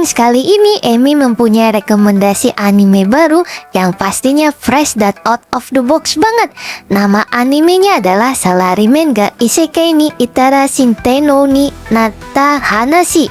gengs, kali ini Emi mempunyai rekomendasi anime baru yang pastinya fresh dan out of the box banget. Nama animenya adalah Salaryman ga Isekai ni Itara Shintei no ni Natta Hanashi.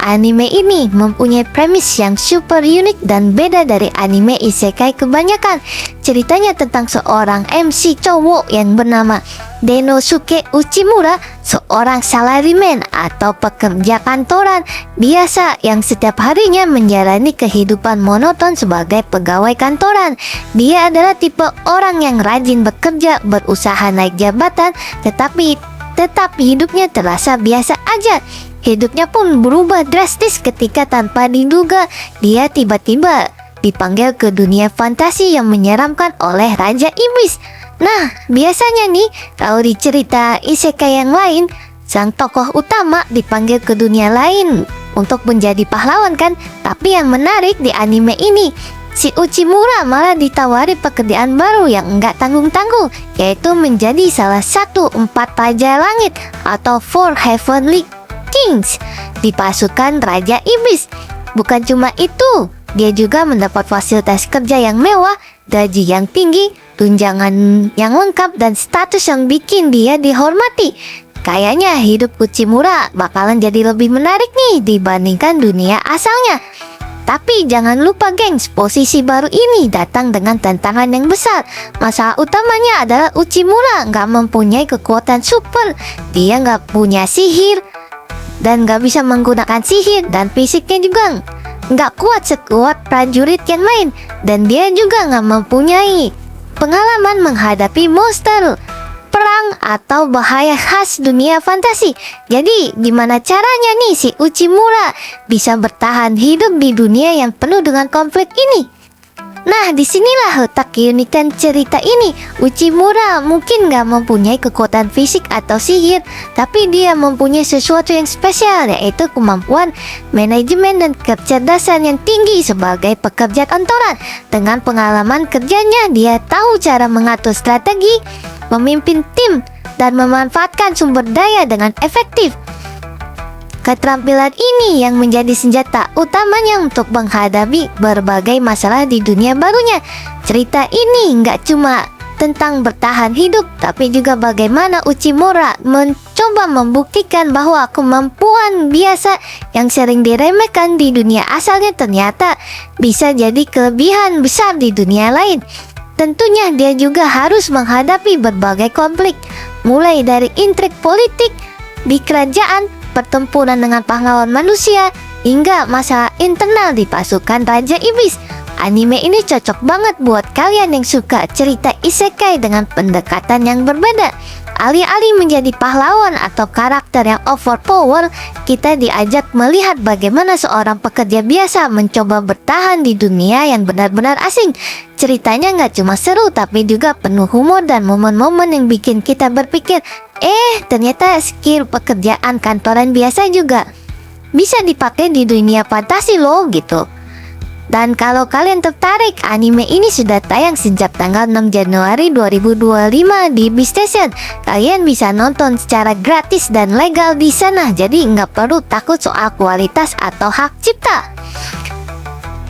Anime ini mempunyai premis yang super unik dan beda dari anime isekai kebanyakan. Ceritanya tentang seorang MC cowok yang bernama Denosuke Uchimura, seorang salaryman atau pekerja kantoran biasa yang setiap harinya menjalani kehidupan monoton sebagai pegawai kantoran. Dia adalah tipe orang yang rajin bekerja, berusaha naik jabatan, tetapi hidupnya terasa biasa aja. Hidupnya pun berubah drastis ketika tanpa diduga dia tiba-tiba dipanggil ke dunia fantasi yang menyeramkan oleh Raja Iblis. Nah, biasanya nih, kalau di cerita isekai yang lain, sang tokoh utama dipanggil ke dunia lain untuk menjadi pahlawan kan? Tapi yang menarik di anime ini, si Uchimura malah ditawari pekerjaan baru yang enggak tanggung-tanggung, yaitu menjadi salah satu 4 Raja Langit atau 4 Heavenly Kings di pasukan Raja Iblis. Bukan cuma itu, dia juga mendapat fasilitas kerja yang mewah, gaji yang tinggi, tunjangan yang lengkap, dan status yang bikin dia dihormati. Kayaknya hidup Uchimura bakalan jadi lebih menarik nih dibandingkan dunia asalnya. Tapi jangan lupa gengs, posisi baru ini datang dengan tantangan yang besar. Masalah utamanya adalah Uchimura nggak mempunyai kekuatan super. Dia nggak punya sihir dan nggak bisa menggunakan sihir, dan fisiknya juga nggak kuat sekuat prajurit yang lain. Dan dia juga nggak mempunyai pengalaman menghadapi monster, perang, atau bahaya khas dunia fantasi. Jadi gimana caranya nih si Uchimura bisa bertahan hidup di dunia yang penuh dengan konflik ini? Nah, disinilah letak keunikan cerita ini. Uchimura mungkin nggak mempunyai kekuatan fisik atau sihir, tapi dia mempunyai sesuatu yang spesial, yaitu kemampuan manajemen dan kecerdasan yang tinggi sebagai pekerja kantoran. Dengan pengalaman kerjanya, dia tahu cara mengatur strategi, memimpin tim, dan memanfaatkan sumber daya dengan efektif. Keterampilan ini yang menjadi senjata utamanya untuk menghadapi berbagai masalah di dunia barunya. Cerita ini nggak cuma tentang bertahan hidup, tapi juga bagaimana Uchimura mencoba membuktikan bahwa kemampuan biasa yang sering diremehkan di dunia asalnya ternyata bisa jadi kelebihan besar di dunia lain. Tentunya dia juga harus menghadapi berbagai konflik, mulai dari intrik politik di kerajaan, pertempuran dengan pahlawan manusia, hingga masalah internal di pasukan Raja Iblis. Anime ini cocok banget buat kalian yang suka cerita isekai dengan pendekatan yang berbeda. Alih-alih menjadi pahlawan atau karakter yang overpower, kita diajak melihat bagaimana seorang pekerja biasa mencoba bertahan di dunia yang benar-benar asing. Ceritanya nggak cuma seru, tapi juga penuh humor dan momen-momen yang bikin kita berpikir, ternyata skill pekerjaan kantoran biasa juga bisa dipakai di dunia fantasi loh gitu. Dan kalau kalian tertarik, anime ini sudah tayang sejak tanggal 6 Januari 2025 di Bistation. Kalian bisa nonton secara gratis dan legal di sana, jadi nggak perlu takut soal kualitas atau hak cipta.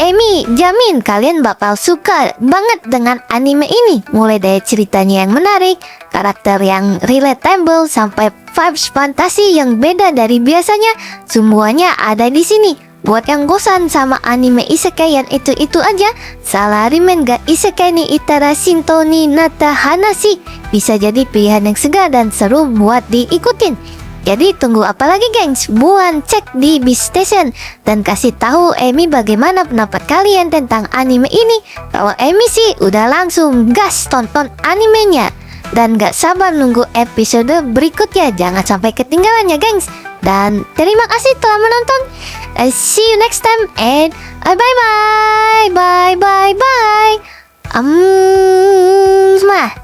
Emi jamin kalian bakal suka banget dengan anime ini. Mulai dari ceritanya yang menarik, karakter yang relatable, sampai vibes fantasi yang beda dari biasanya, semuanya ada di sini. Buat yang bosan sama anime isekai yang itu-itu aja, Salaryman ga Isekai ni Itara Shinto ni Natta Hanashi bisa jadi pilihan yang segar dan seru buat diikutin. Jadi tunggu apa lagi gengs? Buan cek di Bistation dan kasih tahu Emi bagaimana pendapat kalian tentang anime ini. Kalau Emi sih udah langsung gas tonton animenya dan gak sabar nunggu episode berikutnya. Jangan sampai ketinggalan ya gengs. Dan terima kasih telah menonton. See you next time and bye bye bye bye bye. Mwah.